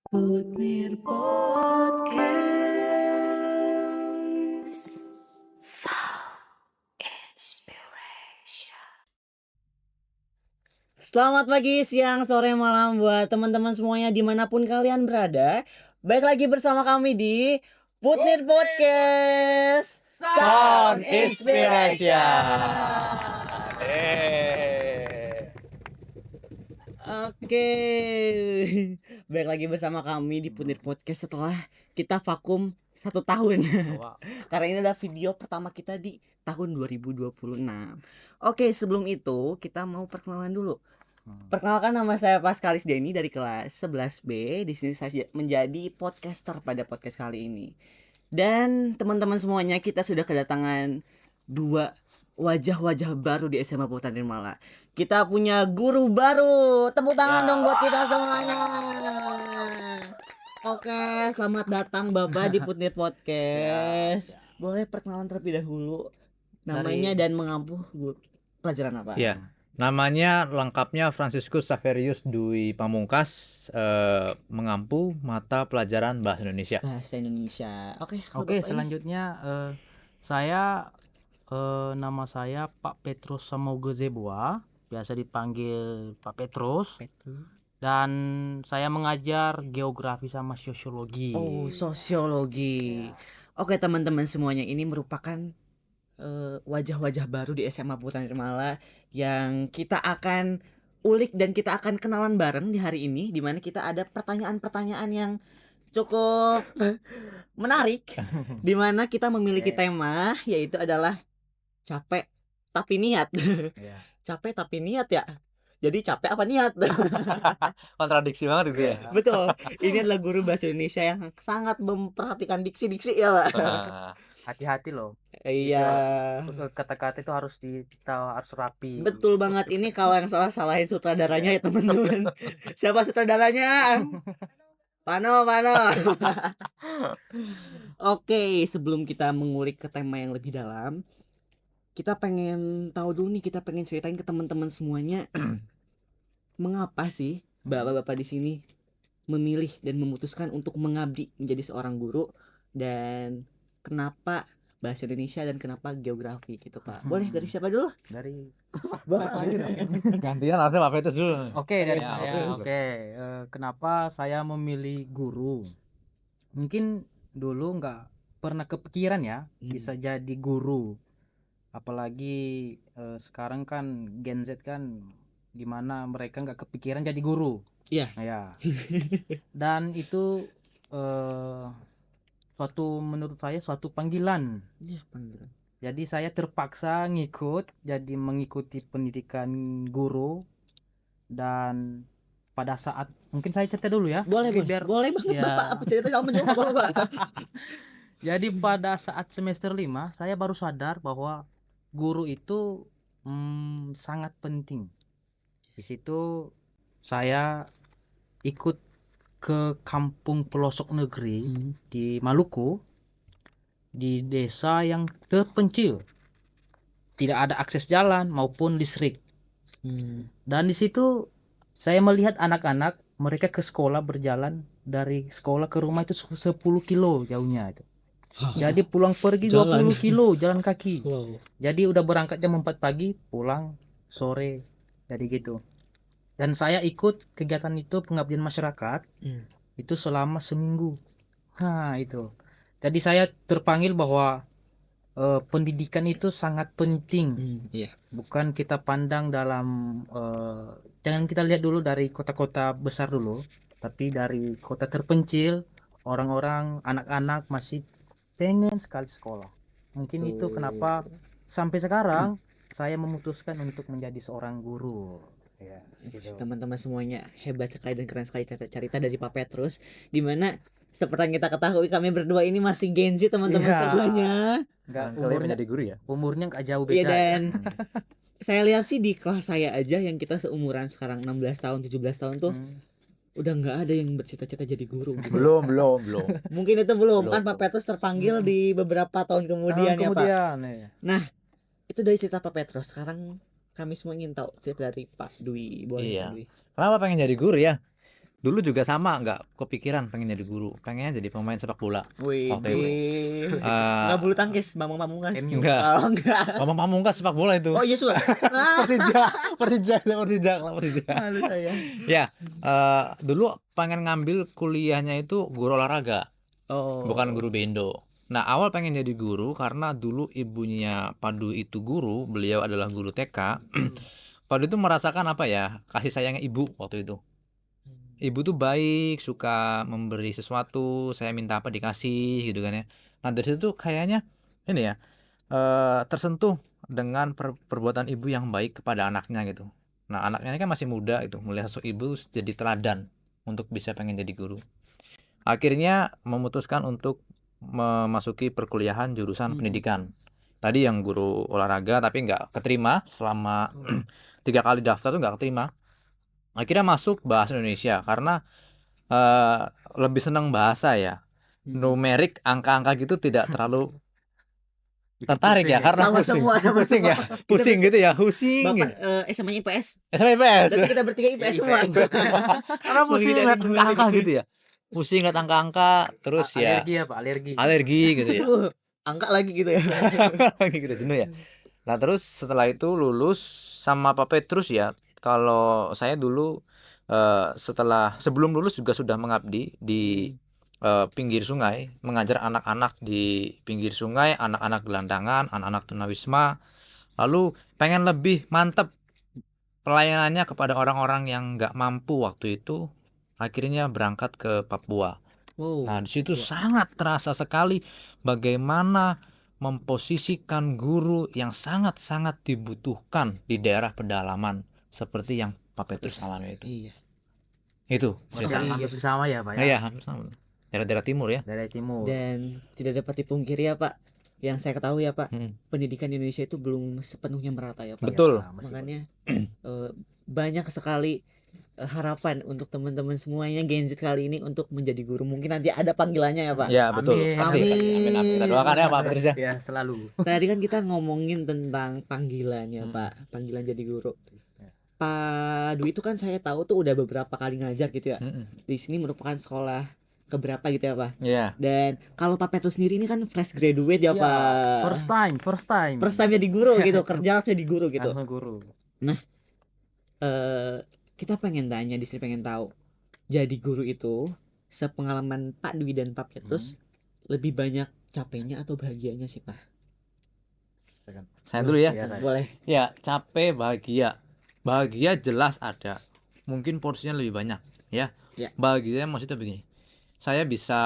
Putnir Podcast Sound Inspiration. Selamat pagi, siang, sore, malam buat teman-teman semuanya dimanapun kalian berada. Baik lagi bersama kami di Putnir Podcast Sound Inspiration. Oke, baik lagi bersama kami di Putnir Podcast setelah kita vakum 1 tahun. Karena ini adalah video pertama kita di tahun 2026. Oke, sebelum itu kita mau perkenalan dulu. Perkenalkan, nama saya Paskalis Denny dari kelas 11B. Di sini saya menjadi podcaster pada podcast kali ini. Dan teman-teman semuanya, kita sudah kedatangan dua wajah-wajah baru di SMA Putra Nirmala. Kita punya guru baru. Tepuk tangan dong buat kita semuanya. Oke, selamat datang Bapak di Putnir Podcast. Boleh perkenalan terlebih dahulu namanya dan mengampu pelajaran apa? Iya. Namanya lengkapnya Franciscus Saverius Dwi Pamungkas, mengampu mata pelajaran Bahasa Indonesia. Bahasa Indonesia. Oke, kalau Oke, Bapak ini? selanjutnya nama saya Pak Petrus Samogo Zebua, biasa dipanggil Pak Petrus, dan saya mengajar geografi sama sosiologi. Oh, sosiologi. Oke, teman-teman semuanya, ini merupakan wajah-wajah baru di SMA Putra Nirmala yang kita akan ulik dan kita akan kenalan bareng di hari ini, di mana kita ada pertanyaan-pertanyaan yang cukup menarik, di mana kita memiliki tema yaitu adalah capek tapi niat. Iya. Capek tapi niat ya. Jadi capek apa niat? Kontradiksi banget gitu ya. Betul. Ini adalah guru bahasa Indonesia yang sangat memperhatikan diksi-diksi ya, Pak. Hati-hati loh, Iya. kata-kata itu kita harus rapi. Betul banget. Ini kalau yang salah salahin sutradaranya ya, teman-teman. Siapa sutradaranya? Pano. Oke, sebelum kita mengulik ke tema yang lebih dalam, kita pengen tahu dulu nih, kita pengen ceritain ke teman-teman semuanya mengapa sih bapak-bapak di sini memilih dan memutuskan untuk mengabdi menjadi seorang guru, dan kenapa bahasa Indonesia dan kenapa geografi gitu, Pak. Boleh dari siapa dulu? Dari Gantian harusnya Pak Petrus dulu. Oke, dari Ya, saya. Oke, kenapa saya memilih guru? Mungkin dulu nggak pernah kepikiran ya bisa jadi guru. Apalagi sekarang kan Gen Z kan gimana mereka nggak kepikiran jadi guru. Iya. Ya. Dan itu menurut saya suatu panggilan. Iya, panggilan. Jadi saya terpaksa mengikuti pendidikan guru. Dan pada saat, mungkin saya cerita dulu ya. Boleh banget ya. Bapak, apa cerita sama menjawab Bapak? Jadi pada saat semester 5 saya baru sadar bahwa guru itu sangat penting. Di situ saya ikut ke kampung pelosok negeri di Maluku, di desa yang terpencil, tidak ada akses jalan maupun listrik. Dan di situ saya melihat anak-anak mereka ke sekolah berjalan dari sekolah ke rumah itu 10 kilo jauhnya itu. Jadi pulang pergi 20 kilo jalan kaki. Wow. Jadi udah berangkat jam 4 pagi, pulang sore. Jadi gitu. Dan saya ikut kegiatan itu, pengabdian masyarakat. Itu selama seminggu. Nah, itu. Jadi saya terpanggil bahwa pendidikan itu sangat penting. Iya. Bukan kita pandang dalam jangan kita lihat dulu dari kota-kota besar dulu, tapi dari kota terpencil, orang-orang, anak-anak masih pengen sekali sekolah. Mungkin itu kenapa sampai sekarang saya memutuskan untuk menjadi seorang guru. Ya, gitu. Teman-teman semuanya, hebat sekali dan keren sekali cerita dari Pak Petrus, dimana seperti yang kita ketahui kami berdua ini masih Gen Z, teman-teman Iya. semuanya. Umurnya menjadi guru ya. Umurnya nggak jauh Iya, beda. dan saya lihat sih di kelas saya aja yang kita seumuran sekarang 16 tahun 17 tahun tuh udah nggak ada yang bercita-cita jadi guru gitu. Belum. Mungkin itu belum kan Pak Petrus terpanggil di beberapa tahun kemudian ya Pak. Ya. Nah, itu dari cerita Pak Petrus. Sekarang kami semua ingin tahu cerita dari Pak Dwi. Boleh Iya. Pak Dwi? Kenapa pengen jadi guru ya? Dulu juga sama, nggak kepikiran pengen jadi guru, pengennya jadi pemain sepak bola. Wih, Waktu itu. nggak bulu tangkis, Bambang Pamungkas. MU. Enggak. Oh, enggak. Bambang Pamungkas sepak bola itu. Oh iya suka. Persija, Persija. Malu saya. Ya, dulu pengen ngambil kuliahnya itu guru olahraga, Oh. bukan guru bendo. Nah, awal pengen jadi guru karena dulu ibunya Padu itu guru, beliau adalah guru TK. Padu itu merasakan apa ya, kasih sayangnya ibu waktu itu. Ibu tuh baik, suka memberi sesuatu, saya minta apa dikasih gitu kan ya. Nah, dari situ tuh kayaknya ini ya, tersentuh dengan perbuatan ibu yang baik kepada anaknya gitu. Nah, anaknya ini kan masih muda itu, melihat sosok ibu jadi teladan untuk bisa pengen jadi guru. Akhirnya memutuskan untuk memasuki perkuliahan jurusan pendidikan. Tadi yang guru olahraga tapi nggak keterima selama 3 kali daftar tuh nggak keterima. Akhirnya masuk bahasa Indonesia karena lebih senang bahasa ya. Numerik, angka-angka gitu tidak terlalu tertarik ya karena Sama pusing. semua, sama Pusing semua. ya. Pusing gitu ya, pusing. Bapak SMA IPS. SMA IPS. Berarti kita bertiga IPS semua. Karena pusing Menghindari lihat numerik. angka gitu ya. Pusing lihat angka-angka terus ya Alergi ya Pak, alergi. alergi gitu ya. Angka lagi gitu ya. Gitu jenuh ya. Nah, terus setelah itu lulus sama Pak Petrus ya. Kalau saya dulu sebelum lulus juga sudah mengabdi di pinggir sungai, mengajar anak-anak di pinggir sungai, anak-anak gelandangan, anak-anak tunawisma. Lalu pengen lebih mantep pelayanannya kepada orang-orang yang nggak mampu waktu itu. Akhirnya berangkat ke Papua. Wow. Nah, di situ sangat terasa sekali bagaimana memposisikan guru yang sangat-sangat dibutuhkan di daerah pedalaman seperti yang Pak Petrus alami itu. Iya. Itu Berarti ceritanya. hampir sama ya Pak ya. Iya, hampir sama. Daerah-daerah timur ya. Dari timur. Dan tidak dapat dipungkiri ya Pak, yang saya ketahui ya Pak, Hmm. pendidikan di Indonesia itu belum sepenuhnya merata ya Pak. Betul. Ya, masih Makanya banyak sekali harapan untuk teman-teman semuanya Gen Z kali ini untuk menjadi guru. Mungkin nanti ada panggilannya ya Pak. Ya, betul. Amin. Pasti. Amin. Amin. Kita doakan ya Pak Petrus ya. ya selalu. Tadi kan kita ngomongin tentang panggilannya Hmm. Pak, panggilan jadi guru. Pak Dwi itu kan saya tahu tuh udah beberapa kali ngajar gitu ya. Mm-mm. Di sini merupakan sekolah keberapa gitu ya Pak. Iya. Dan kalau Pak Petrus sendiri ini kan fresh graduate ya, Ya, Pak. First time. First time jadi guru gitu, kerja langsung jadi guru gitu. Langsung guru. Kita pengen tanya, di sini pengen tahu. Jadi guru itu sepengalaman Pak Dwi dan Pak Petrus lebih banyak capeknya atau bahagianya sih Pak? Saya dulu ya. Iya, saya. Boleh. Ya, capek, bahagia. Bahagia jelas ada. Mungkin porsinya lebih banyak, ya. Ya. Bahagianya maksudnya begini. Saya bisa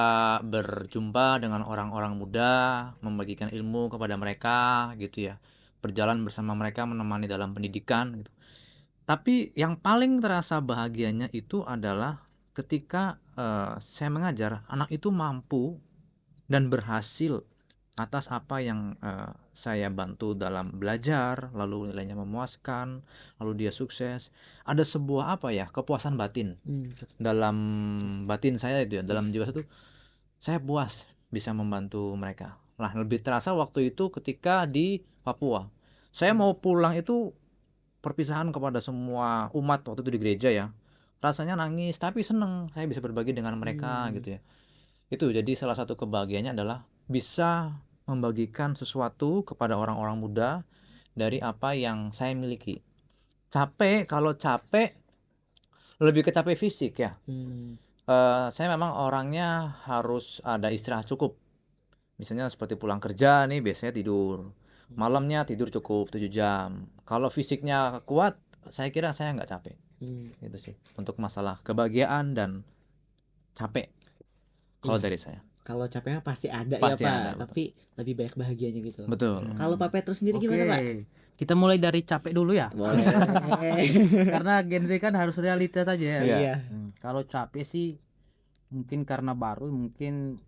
berjumpa dengan orang-orang muda, membagikan ilmu kepada mereka gitu ya. Berjalan bersama mereka, menemani dalam pendidikan gitu. Tapi yang paling terasa bahagianya itu adalah ketika saya mengajar, anak itu mampu dan berhasil atas apa yang saya bantu dalam belajar, lalu nilainya memuaskan, lalu dia sukses. Ada sebuah apa ya, kepuasan batin dalam batin saya itu ya, dalam jiwa itu saya puas bisa membantu mereka. Nah, lebih terasa waktu itu ketika di Papua. Saya mau pulang itu perpisahan kepada semua umat waktu itu di gereja ya. Rasanya nangis tapi seneng saya bisa berbagi dengan mereka gitu ya. Itu jadi salah satu kebahagiaannya adalah bisa membagikan sesuatu kepada orang-orang muda dari apa yang saya miliki. Capek, kalau capek lebih ke capek fisik ya. Saya memang orangnya harus ada istirahat cukup. Misalnya seperti pulang kerja nih biasanya tidur. Malamnya tidur cukup 7 jam. Kalau fisiknya kuat, saya kira saya nggak capek. Gitu sih. Untuk masalah kebahagiaan dan capek. Kalau Iya. dari saya. Kalau capeknya pasti ada Pasti ya Pak, ada, betul. tapi lebih banyak bahagianya gitu. Betul. Kalau Pak Petrus sendiri gimana Pak? Kita mulai dari capek dulu ya. Boleh. Karena Gen Z kan harus realitas aja ya. Iya. Iya. Kalau capek sih mungkin karena baru, mungkin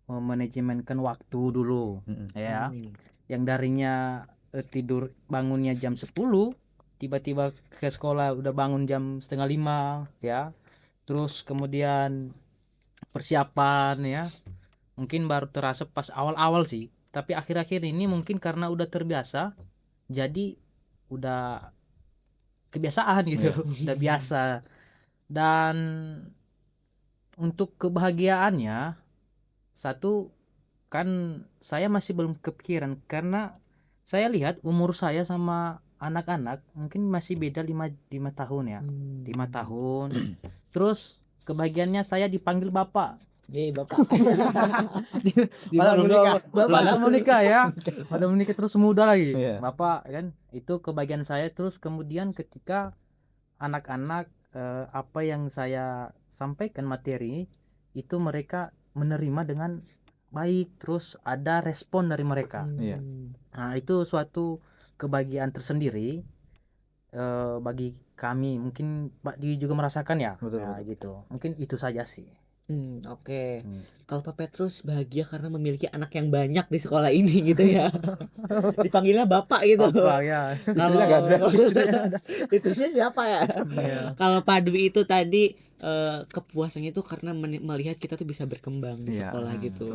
memanajemenkan waktu dulu Mm-mm. ya. Yang darinya tidur bangunnya jam 10, tiba-tiba ke sekolah udah bangun jam setengah 5 ya. Terus kemudian persiapan ya. Mungkin baru terasa pas awal-awal sih, tapi akhir-akhir ini mungkin karena udah terbiasa, jadi udah kebiasaan gitu. Udah biasa. Dan untuk kebahagiaannya, satu, kan saya masih belum kepikiran karena saya lihat umur saya sama anak-anak mungkin masih beda 5 tahun ya. 5 tahun. Terus kebahagiaannya saya dipanggil bapak. Bapak. Padahal Dipanggil udah- bapak. padahal menikah ya. Padahal menikah terus muda lagi. Iya. Bapak kan. Itu kebahagiaan saya. Terus kemudian ketika anak-anak apa yang saya sampaikan materi itu mereka menerima dengan baik, terus ada respon dari mereka. Iya. Nah, itu suatu kebahagiaan tersendiri bagi kami. Mungkin Pak Di juga merasakan ya. Betul, Nah, betul. gitu. Mungkin itu saja sih. Oke. Hmm. Kalau Pak Petrus bahagia karena memiliki anak yang banyak di sekolah ini gitu ya. Dipanggilnya bapak gitu. Bapak ya. Kalau nggak ada. itu sih siapa ya? Iya. Kalau Pak Dwi itu tadi kepuasannya itu karena melihat kita tuh bisa berkembang di Iya, sekolah betul. gitu.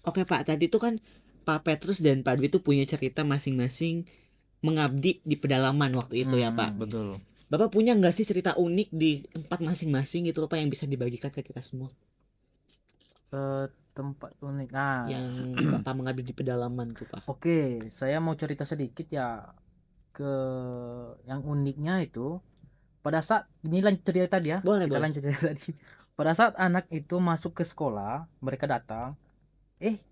Oke Pak, tadi tuh kan Pak Petrus dan Pak Dwi tuh punya cerita masing-masing mengabdi di pedalaman waktu itu ya Pak. Betul. Bapak punya nggak sih cerita unik di tempat masing-masing gitu Pak yang bisa dibagikan ke kita semua? Tempat unik. Nah, Yang Bapak mengabdi di pedalaman tuh Pak. oke, saya mau cerita sedikit ya ke yang uniknya itu pada saat ini lanjut cerita tadi ya. Boleh, Kita boleh. lanjut cerita tadi. Pada saat anak itu masuk ke sekolah, mereka datang,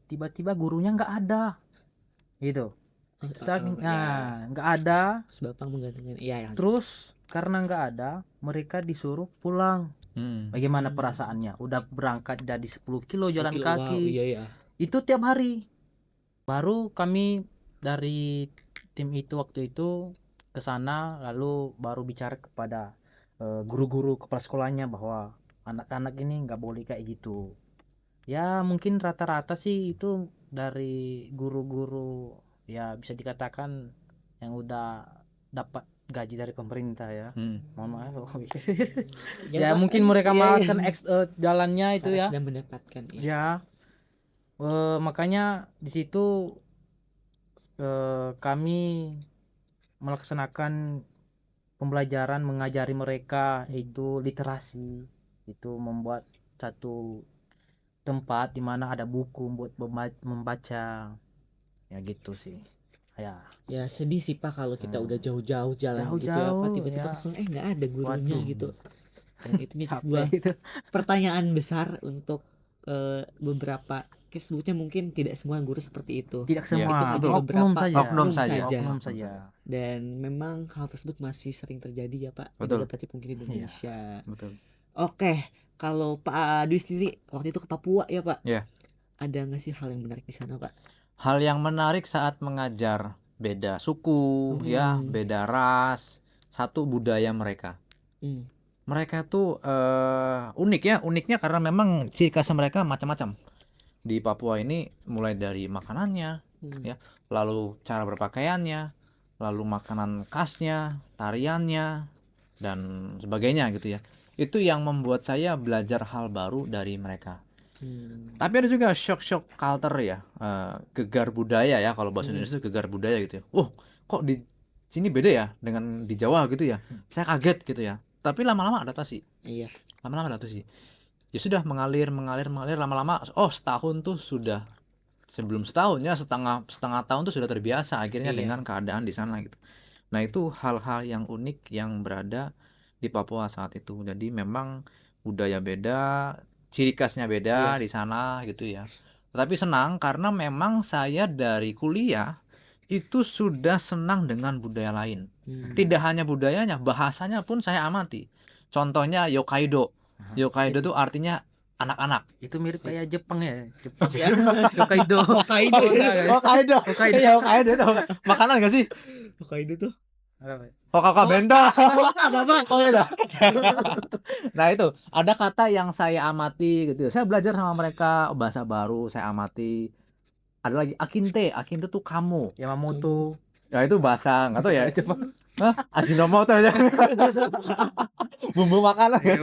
tiba-tiba gurunya nggak ada, gitu. Saking nggak ada, Terus Bapak menggantikan ya. terus karena nggak ada, mereka disuruh pulang. Hmm. Bagaimana perasaannya? Udah berangkat jadi 10 kilo jalan 10 kilo, kaki. wow, iya ya. Itu tiap hari. Baru kami dari tim itu waktu itu ke sana, lalu baru bicara kepada guru-guru kepala sekolahnya bahwa anak-anak ini nggak boleh kayak gitu. Ya mungkin rata-rata sih itu dari guru-guru ya bisa dikatakan yang udah dapat gaji dari pemerintah ya. Hmm. Mohon maaf. Ya, Ya Pak, mungkin mereka iya, malaskan iya. jalannya itu Karena ya. sudah mendapatkan ya. Ya, makanya di situ kami melaksanakan pembelajaran mengajari mereka itu literasi, itu membuat satu tempat di mana ada buku buat membaca, ya gitu sih. Ya sedih sih Pak kalau kita udah jauh-jauh jalan gitu ya Pak, Jauh-jauh, tiba-tiba ya. ke sekolah nggak ada gurunya Waduh. gitu. Dan itu jadi Capek sebuah itu. pertanyaan besar untuk beberapa sebutnya mungkin tidak semua guru seperti itu. Tidak Ya, semua, itu oknum beberapa saja. oknum saja. Oknum saja. Dan memang hal tersebut masih sering terjadi ya Pak. Betul. Tidak dapat dipungkiri di Indonesia. Betul. Oke, kalau Pak Dwi sendiri waktu itu ke Papua ya Pak. Iya. Ada nggak sih hal yang menarik di sana Pak? Hal yang menarik saat mengajar beda suku, ya, beda ras, satu budaya mereka. Mereka tuh unik ya, uniknya karena memang ciri khas mereka macam-macam. Di Papua ini mulai dari makanannya, ya, lalu cara berpakaiannya, lalu makanan khasnya, tariannya, dan sebagainya gitu ya. Itu yang membuat saya belajar hal baru dari mereka. Tapi ada juga shock culture ya, gegar budaya ya, kalau bahasa Indonesia itu gegar budaya gitu ya. Kok di sini beda ya dengan di Jawa gitu ya. Saya kaget gitu ya. Tapi lama-lama adaptasi. Iya. Lama-lama adaptasi. Ya sudah mengalir lama-lama. Setahun tuh sudah, sebelum setahun ya setengah tahun tuh sudah terbiasa akhirnya Iya. dengan keadaan di sana gitu. Nah itu hal-hal yang unik yang berada di Papua saat itu. Jadi memang budaya beda, ciri khasnya beda di sana gitu ya. Tetapi senang karena memang saya dari kuliah itu sudah senang dengan budaya lain. Tidak hanya budayanya, bahasanya pun saya amati. Contohnya Yokkaido. Yokkaido itu artinya anak-anak. Itu mirip kayak Jepang ya. Jepang ya. Hokkaido. Hokkaido. Hokkaido. Hokkaido. Iya, Hokkaido itu makanan gak sih? Hokkaido tuh. Hokkaido benda. Apa? Nah itu ada kata yang saya amati gitu. Saya belajar sama mereka bahasa baru, saya amati. Ada lagi akinte tuh kamu. Yamamoto. Ya itu bahasa nggak tahu ya. Hah? Ajinomoto aja. Bumbu makanan ya.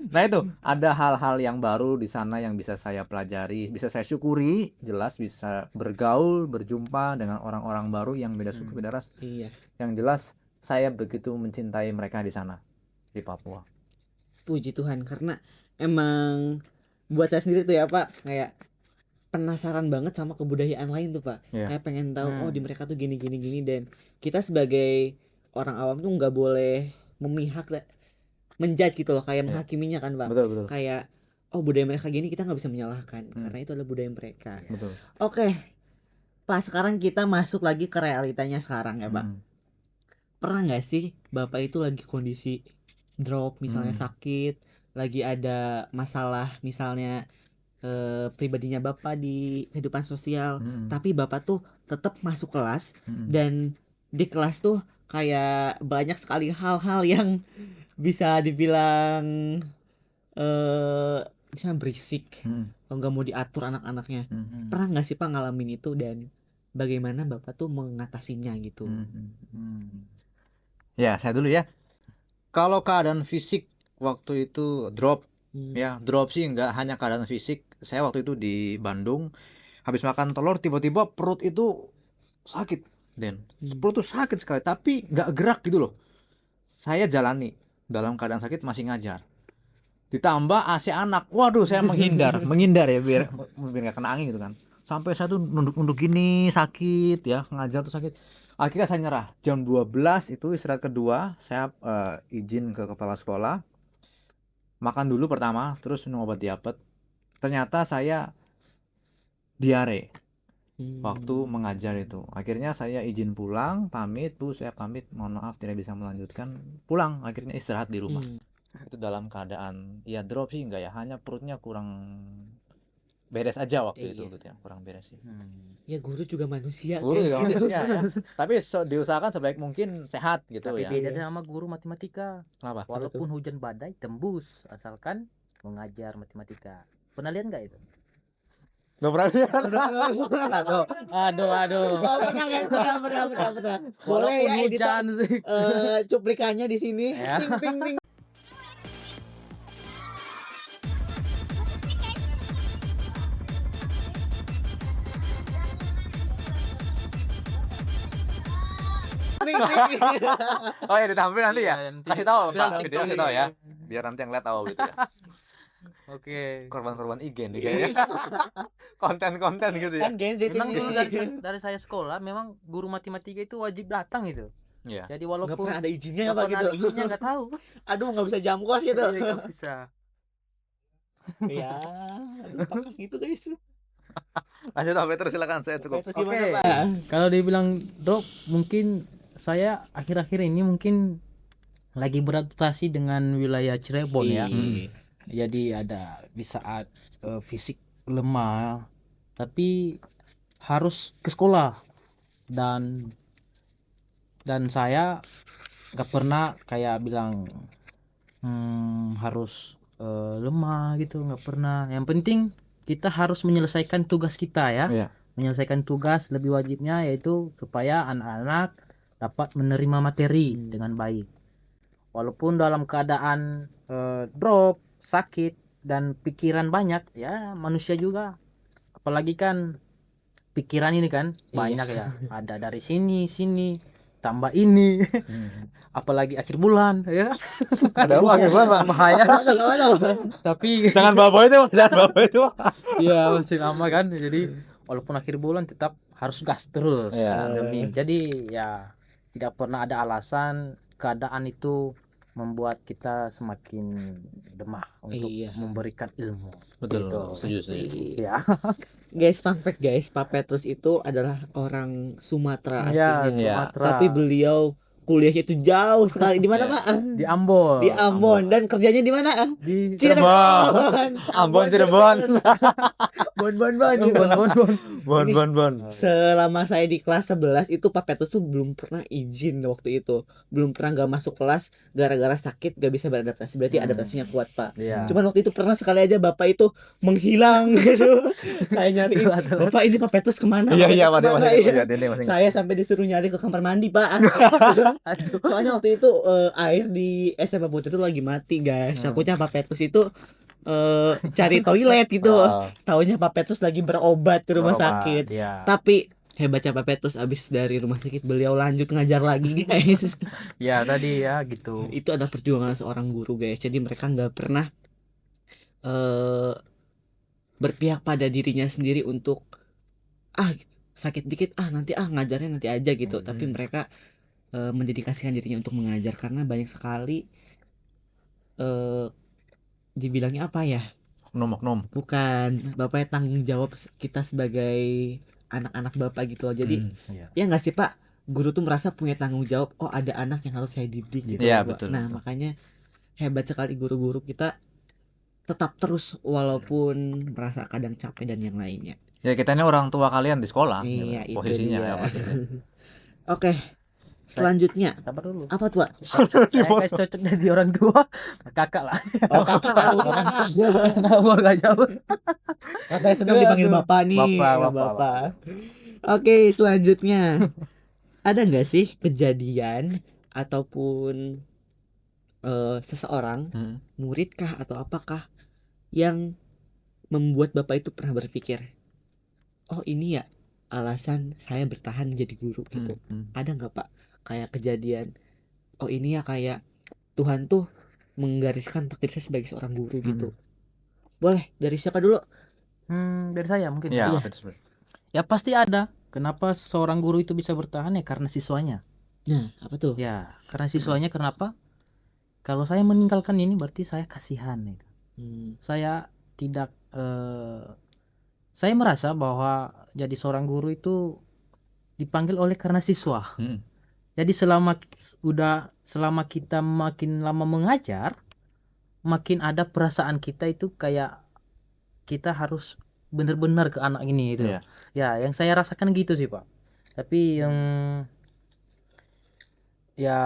Nah itu ada hal-hal yang baru di sana yang bisa saya pelajari, bisa saya syukuri, jelas bisa bergaul, berjumpa dengan orang-orang baru yang beda suku, beda ras. Iya. Yang jelas saya begitu mencintai mereka di sana. di Papua. Puji Tuhan, karena emang buat saya sendiri tuh ya Pak, kayak penasaran banget sama kebudayaan lain tuh Pak. Iya. Kayak pengen tahu oh Hmm. di mereka tuh gini gini gini, dan kita sebagai orang awam tuh nggak boleh memihak menjudge gitu loh, kayak Iya. menghakiminya kan Pak. Betul. Kayak oh budaya mereka gini, kita nggak bisa menyalahkan Hmm. karena itu adalah budaya mereka. Betul. Oke Pak, sekarang kita masuk lagi ke realitanya sekarang ya Pak. Pernah nggak sih Bapak itu lagi kondisi drop, misalnya sakit, lagi ada masalah misalnya pribadinya Bapak di kehidupan sosial, tapi Bapak tuh tetap masuk kelas, dan di kelas tuh kayak banyak sekali hal-hal yang bisa dibilang misalnya berisik, kalau nggak mau diatur anak-anaknya. Pernah nggak sih Pak ngalamin itu, dan bagaimana Bapak tuh mengatasinya gitu? Ya, saya dulu ya. Kalau keadaan fisik waktu itu drop, ya drop sih nggak hanya keadaan fisik. Saya waktu itu di Bandung, habis makan telur tiba-tiba perut itu sakit, Den. Perut tuh sakit sekali, tapi nggak gerak gitu loh. Saya jalani dalam keadaan sakit masih ngajar. Ditambah AC anak, waduh saya menghindar ya biar nggak kena angin gitu kan. Sampai saya tuh nunduk-nunduk gini sakit ya, ngajar tuh sakit. Akhirnya saya nyerah. Jam 12 itu istirahat kedua, saya izin ke kepala sekolah. Makan dulu pertama, terus minum obat diapet. Ternyata saya diare waktu mengajar itu. Akhirnya saya izin pulang, pamit, Bu, saya pamit, mohon maaf tidak bisa melanjutkan. Pulang, akhirnya istirahat di rumah. Itu dalam keadaan ya drop sih enggak ya, hanya perutnya kurang beres aja waktu itu gitu ya, kurang beres sih. Ya guru juga manusia. Guru guys. juga manusia ya. Tapi diusahakan sebaik mungkin sehat gitu Tapi ya. beda sama guru matematika. Kenapa? Walaupun hujan badai tembus asalkan mengajar matematika. Pernah lihat nggak itu? Nggak pernah lihat. Aduh. Nggak pernah, guys. Pernah. Boleh Walaupun ya editor hujan sih. cuplikannya di sini. Ya. Ting ting ting. Ting, ting. Oh ya ditampil nanti ya. Iya, nanti. Kasih tahu Viral Pak, video kasih tahu ya. Biar nanti yang lihat tahu gitu ya. Oke. Korban-korban IG nih kayaknya. Konten-konten gitu ya. Kan Gen Z Memang ini. dulu dari saya sekolah memang guru matematika itu wajib datang itu. Iya. Jadi Nggak walaupun pernah ada izinnya ya nggak Pak pernah gitu. ada izinnya nggak tahu. Aduh nggak bisa jam kos gitu. Iya, nggak bisa. Ya, aduh, pakas gitu guys. Lanjut Pak Petrus, silakan, saya cukup. Terus gimana Oke. Pak? Kalau dibilang drop, mungkin saya akhir-akhir ini mungkin lagi beradaptasi dengan wilayah Cirebon ya. Jadi ada di saat fisik lemah, tapi harus ke sekolah, dan saya nggak pernah kayak bilang harus lemah gitu, nggak pernah. Yang penting kita harus menyelesaikan tugas kita ya. Iya. Menyelesaikan tugas lebih wajibnya yaitu supaya anak-anak dapat menerima materi dengan baik. Walaupun dalam keadaan drop, sakit dan pikiran banyak ya, manusia juga. Apalagi kan pikiran ini kan banyak ya. Ada dari sini tambah ini. Apalagi akhir bulan ya. Ada apa gimana? Bahaya. Tapi Jangan bawa itu, ya masih lama kan. Jadi walaupun akhir bulan tetap harus gas terus. Iya. Jadi ya tidak pernah ada alasan keadaan itu membuat kita semakin lemah untuk memberikan ilmu. Betul. Gitu. Setuju. Ya. Guys, fun fact guys, Pak Petrus itu adalah orang Sumatera Ya, aslinya. Sumatera. Tapi beliau kuliahnya itu jauh sekali. Di mana Ya. Pak? Di Ambon. Di Ambon. Dan kerjanya di mana? Di Cirebon. Ambon, Cirebon. Bon. Bon. Selama saya di kelas 11 itu Pak Petrus tuh belum pernah izin waktu itu. Belum pernah gak masuk kelas gara-gara sakit, gak bisa beradaptasi. Berarti adaptasinya kuat Pak. Iya. Cuman waktu itu pernah sekali aja Bapak itu menghilang gitu. Saya nyari, Bapak ini Pak Petrus kemana? Iya, Pak Petrus kemana? Iya. masih. Saya sampai disuruh nyari ke kamar mandi Pak. Soalnya waktu itu air di SMA Putri itu lagi mati guys. Takutnya Pak Petrus itu cari toilet gitu. Taunya Pak Petrus lagi berobat di rumah sakit. Iya. Tapi Hebatnya Pak Petrus, abis dari rumah sakit beliau lanjut ngajar lagi guys. Ya tadi ya gitu. Itu adalah perjuangan seorang guru guys. Jadi mereka nggak pernah eh berpihak pada dirinya sendiri untuk sakit dikit nanti ngajarnya nanti aja gitu. Tapi mereka mendedikasikan dirinya untuk mengajar karena banyak sekali eh dibilangnya apa ya? Oknum-oknum. Bukan, bapaknya tanggung jawab kita sebagai anak-anak bapak gitu loh. Jadi Iya. ya nggak sih Pak, guru tuh merasa punya tanggung jawab. Oh ada anak yang harus saya didik gitu Iya, loh, Pak. betul, Nah betul. makanya hebat sekali guru-guru kita tetap terus walaupun merasa kadang capek dan yang lainnya. Ya kita ini orang tua kalian di sekolah gitu, Iya itu posisinya dia. ya posisinya. Oke, selanjutnya Sabar dulu. apa tuh Pak? Saya kasih cocok dari orang tua, kakak lah. Oh kakak. Nah, umur gak jauh. Katanya senang dipanggil Aduh. bapak nih. Bapak. Oke, selanjutnya ada nggak sih kejadian ataupun seseorang, Hmm. murid kah atau apakah yang membuat bapak itu pernah berpikir, oh ini ya alasan saya bertahan jadi guru gitu. Ada nggak Pak kayak kejadian, oh ini ya kayak Tuhan tuh menggariskan takdir saya sebagai seorang guru gitu. Boleh dari siapa dulu? Dari saya mungkin. Ya, Iya. apa itu sebenarnya? Ya pasti ada. Kenapa seorang guru itu bisa bertahan ya karena siswanya. Nah apa tuh? Ya, karena siswanya kenapa? Kalau saya meninggalkan ini berarti saya kasihan nih. Saya tidak saya merasa bahwa jadi seorang guru itu dipanggil oleh karena siswa. Jadi selama kita makin lama mengajar, makin ada perasaan kita itu kayak kita harus benar-benar ke anak ini itu. Iya. Ya, yang saya rasakan gitu sih, Pak. Tapi yang ya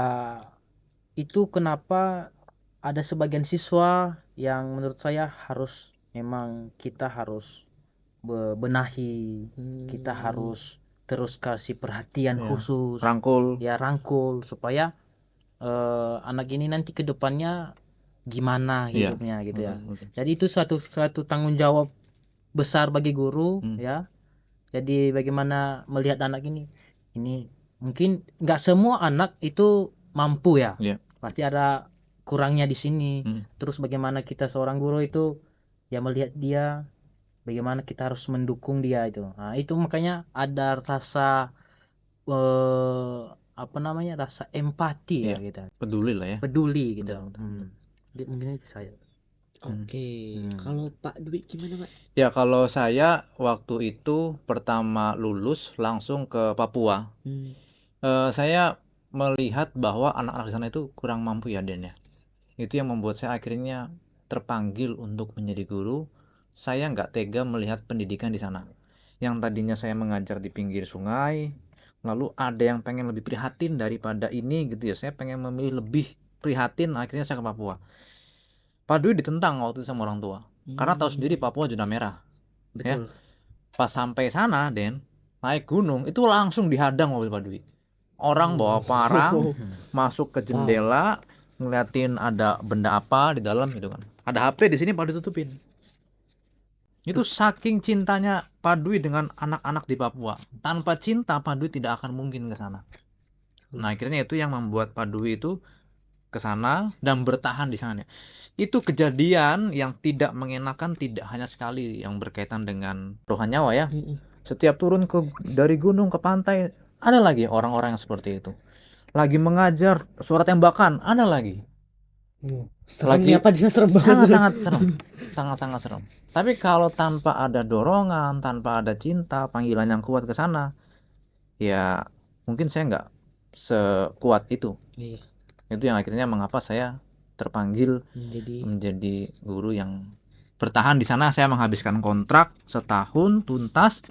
itu kenapa ada sebagian siswa yang menurut saya harus memang kita harus benahi, kita harus terus kasih perhatian Iya. khusus, Rangkul. ya rangkul supaya anak ini nanti ke depannya gimana Iya. hidupnya gitu ya. Betul. Jadi itu suatu tanggung jawab besar bagi guru ya. Jadi bagaimana melihat anak ini mungkin nggak semua anak itu mampu ya. Iya. Pasti ada kurangnya di sini. Terus bagaimana kita seorang guru itu ya melihat dia, bagaimana kita harus mendukung dia itu. Nah, itu makanya ada rasa rasa empati ya Iya. gitu. Peduli lah ya. Peduli gitu. Betul. Mungkin itu saya. Oke, kalau Pak Dwi gimana Pak? Ya kalau saya waktu itu pertama lulus langsung ke Papua. Saya melihat bahwa anak-anak di sana itu kurang mampu ya Den ya. Itu yang membuat saya akhirnya terpanggil untuk menjadi guru. Saya nggak tega melihat pendidikan di sana. Yang tadinya saya mengajar di pinggir sungai, lalu ada yang pengen lebih prihatin daripada ini gitu ya. Saya pengen memilih lebih prihatin, akhirnya saya ke Papua. Pak Dwi ditentang waktu itu sama orang tua. Karena tahu sendiri Papua zona merah. Betul. Ya. Pas sampai sana Den, naik gunung itu langsung dihadang mobil Pak Dwi. Orang bawa parang masuk ke jendela, ngeliatin ada benda apa di dalam gitu kan. Ada HP di sini Pak Dwi tutupin. Itu saking cintanya Pak Dwi dengan anak-anak di Papua. Tanpa cinta Pak Dwi tidak akan mungkin ke sana. Nah, akhirnya itu yang membuat Pak Dwi itu ke sana dan bertahan di sana. Itu kejadian yang tidak mengenakan, tidak hanya sekali yang berkaitan dengan taruhan nyawa ya. Setiap turun dari gunung ke pantai ada lagi orang-orang yang seperti itu. Lagi mengajar suara tembakan ada lagi. Seremnya apa bisa serem banget. Sangat-sangat serem. Sangat-sangat serem. Tapi kalau tanpa ada dorongan, tanpa ada cinta, panggilan yang kuat ke sana, ya mungkin saya nggak sekuat itu. Iya. Itu yang akhirnya mengapa saya terpanggil menjadi guru yang bertahan di sana. Saya menghabiskan kontrak setahun tuntas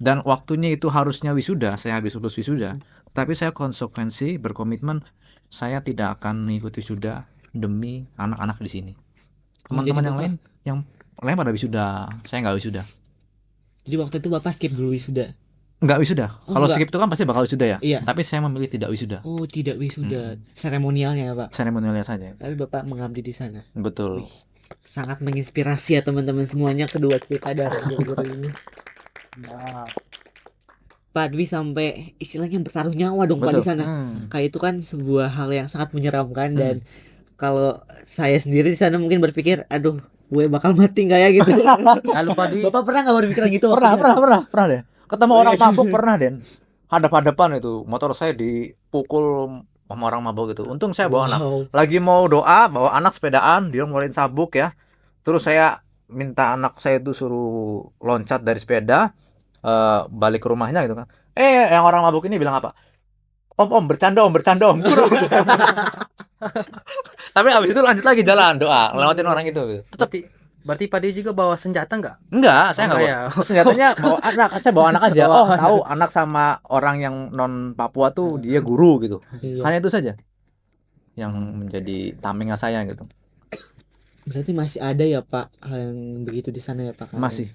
dan waktunya itu harusnya wisuda. Saya habis lulus wisuda, tapi saya konsekuensi berkomitmen saya tidak akan mengikuti wisuda demi anak-anak di sini. Teman-teman yang lain pada wisuda, saya nggak wisuda. Jadi waktu itu Bapak skip dulu wisuda? Nggak wisuda. Kalau enggak. skip itu kan pasti bakal wisuda ya. Iya. Tapi saya memilih tidak wisuda. Oh tidak wisuda, seremonialnya ya Pak. Seremonialnya saja. Tapi Bapak mengabdi di sana. Betul. Wih, sangat menginspirasi ya teman-teman semuanya kedua kita dari guru ini. Nah, Pak Dwi sampai istilahnya bertaruh nyawa dong Pak di Betul. sana. Kayak itu kan sebuah hal yang sangat menyeramkan dan kalau saya sendiri di sana mungkin berpikir, aduh, gue bakal mati nggak ya gitu. Kalau Pak Dwi Bapak pernah nggak berpikiran gitu? Pernah deh. Ketemu orang mabuk pernah Den. Hadap-hadapan itu, motor saya dipukul sama orang mabuk gitu. Untung saya bawa anak. Wow. Lagi mau doa, bawa anak sepedaan, dia ngeluarin sabuk ya. Terus saya minta anak saya itu suruh loncat dari sepeda, balik ke rumahnya gitu kan. Yang orang mabuk ini bilang apa? Om, bercanda om. Tapi abis itu lanjut lagi jalan doa, lewatin orang itu gitu. Tetap berarti Pak Dwi juga bawa senjata nggak? enggak, saya Oh, enggak enggak bawa. Senjatanya bawa anak, saya bawa anak aja. Bawa Oh, tahu anak sama orang yang non Papua tuh dia guru gitu. Iya. Hanya itu saja yang menjadi tamengnya saya gitu. Berarti masih ada ya Pak hal yang begitu di sana ya Pak? Masih.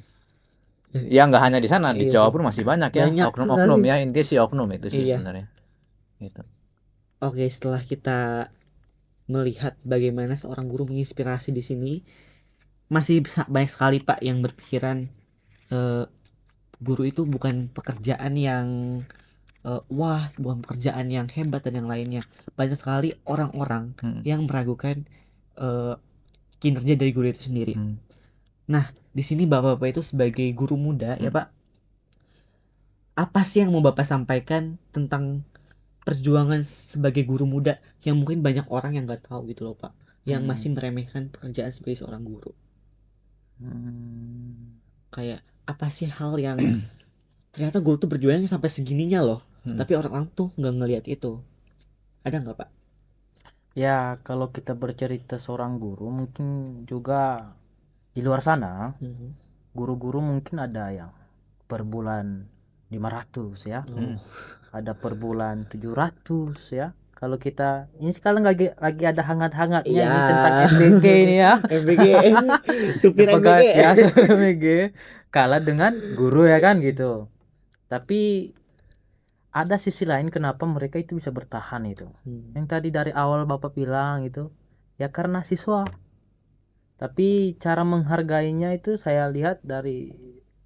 Ya nggak hanya di sana, di Iya Jawa sih. pun masih banyak ya. Banyak Oknum-oknum sekali. ya, intinya sih oknum itu sih Iya. sebenarnya. Gitu. Oke, setelah kita melihat bagaimana seorang guru menginspirasi di sini, masih banyak sekali Pak yang berpikiran guru itu bukan pekerjaan yang wah, bukan pekerjaan yang hebat dan yang lainnya. Banyak sekali orang-orang yang meragukan kinerja dari guru itu sendiri. Nah, di sini Bapak-bapak itu sebagai guru muda ya Pak, apa sih yang mau Bapak sampaikan tentang perjuangan sebagai guru muda yang mungkin banyak orang yang nggak tahu gitu loh Pak, yang masih meremehkan pekerjaan sebagai seorang guru? Kayak apa sih hal yang ternyata guru tuh berjuangnya sampai segininya loh, tapi orang-orang tuh nggak ngelihat itu. Ada nggak Pak? Ya, kalau kita bercerita seorang guru mungkin juga di luar sana, guru-guru mungkin ada yang per bulan 500 ya. Ada per bulan 700 ya. Kalau kita ini sekarang lagi ada hangat-hangatnya ini Ya. tentang MBG ini ya. MBG, supir Pegawai MBG. ya, supir MBG kalah dengan guru ya kan gitu. Tapi ada sisi lain kenapa mereka itu bisa bertahan itu. Yang tadi dari awal Bapak bilang itu ya karena siswa. Tapi cara menghargainya itu saya lihat dari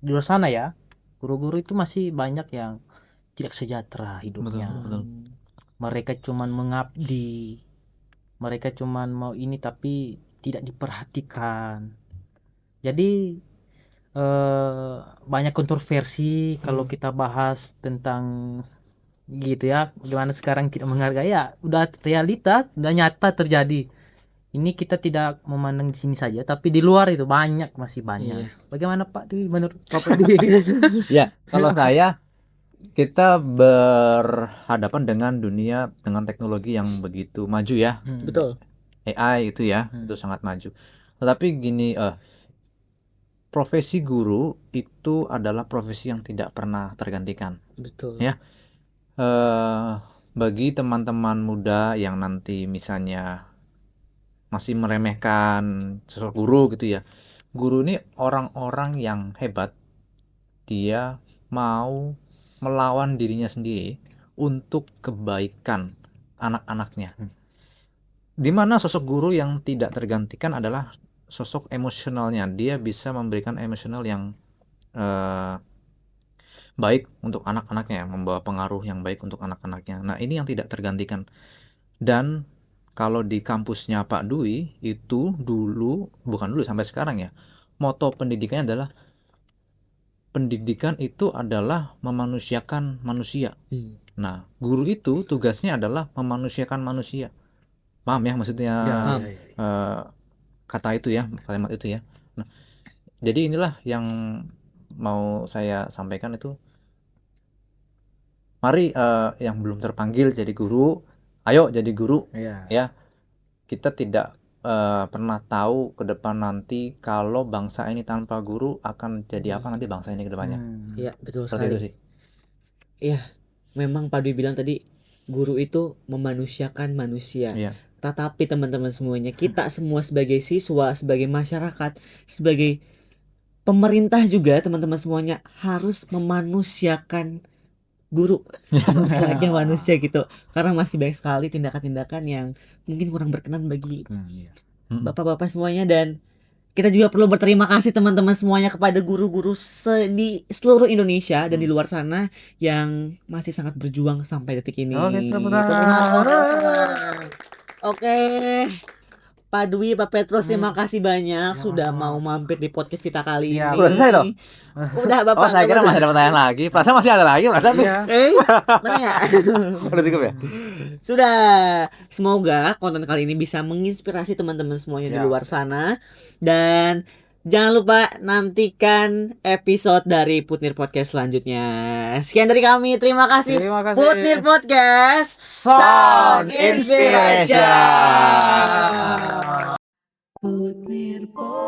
di luar sana ya. Guru-guru itu masih banyak yang tidak sejahtera hidupnya. Betul. Mereka cuman mengabdi. Mereka cuman mau ini tapi tidak diperhatikan. Jadi banyak kontroversi kalau kita bahas tentang gitu ya, gimana sekarang tidak menghargai ya udah realita, udah nyata terjadi. Ini kita tidak memandang di sini saja, tapi di luar itu masih banyak. Iya. Bagaimana Pak Dwi menurut Bapak Dwi? Ya, kalau saya kita berhadapan dengan dunia dengan teknologi yang begitu maju ya. Betul. AI itu ya, itu sangat maju. Tetapi gini, profesi guru itu adalah profesi yang tidak pernah tergantikan. Betul. Ya. Bagi teman-teman muda yang nanti misalnya masih meremehkan sosok guru gitu ya. Guru ini orang-orang yang hebat. Dia mau melawan dirinya sendiri untuk kebaikan anak-anaknya. Dimana sosok guru yang tidak tergantikan adalah sosok emosionalnya. Dia bisa memberikan emosional yang baik untuk anak-anaknya, membawa pengaruh yang baik untuk anak-anaknya. Nah, ini yang tidak tergantikan. Dan kalau di kampusnya Pak Dwi itu bukan dulu sampai sekarang ya, moto pendidikannya adalah pendidikan itu adalah memanusiakan manusia. Nah, guru itu tugasnya adalah memanusiakan manusia. Paham ya maksudnya kata itu ya, kalimat itu ya. Nah, jadi inilah yang mau saya sampaikan itu. Mari yang belum terpanggil jadi guru, ayo jadi guru. Ya, kita tidak pernah tahu ke depan nanti kalau bangsa ini tanpa guru akan jadi apa nanti bangsa ini ke depannya. Iya, betul Seperti itu sekali. sih. Iya, memang Pak Dwi bilang tadi guru itu memanusiakan manusia. Iya. Tetapi teman-teman semuanya, kita semua sebagai siswa, sebagai masyarakat, sebagai pemerintah juga teman-teman semuanya harus memanusiakan guru selayaknya manusia gitu. Karena masih banyak sekali tindakan-tindakan yang mungkin kurang berkenan bagi bapak-bapak semuanya. Dan kita juga perlu berterima kasih teman-teman semuanya kepada guru-guru di seluruh Indonesia dan di luar sana yang masih sangat berjuang sampai detik ini. Oke, tepuk tangan. Tepuk tangan buat teman-teman. Oke, Pak Dwi, Pak Petrus, terima kasih banyak sudah mau mampir di podcast kita kali Iya, ini. udah selesai dong? Udah Bapak. Oh, saya kira masih ada pertanyaan lagi. Perasaan masih ada lagi, perasaan tuh. Iya. Mana ya? Udah cukup ya? Sudah. Semoga konten kali ini bisa menginspirasi teman-teman semuanya di Siap. luar sana. Dan jangan lupa nantikan episode dari Putnir Podcast selanjutnya. Sekian dari kami. Terima kasih. Terima kasih. Putnir Podcast Sound Inspiration. Putnir Podcast.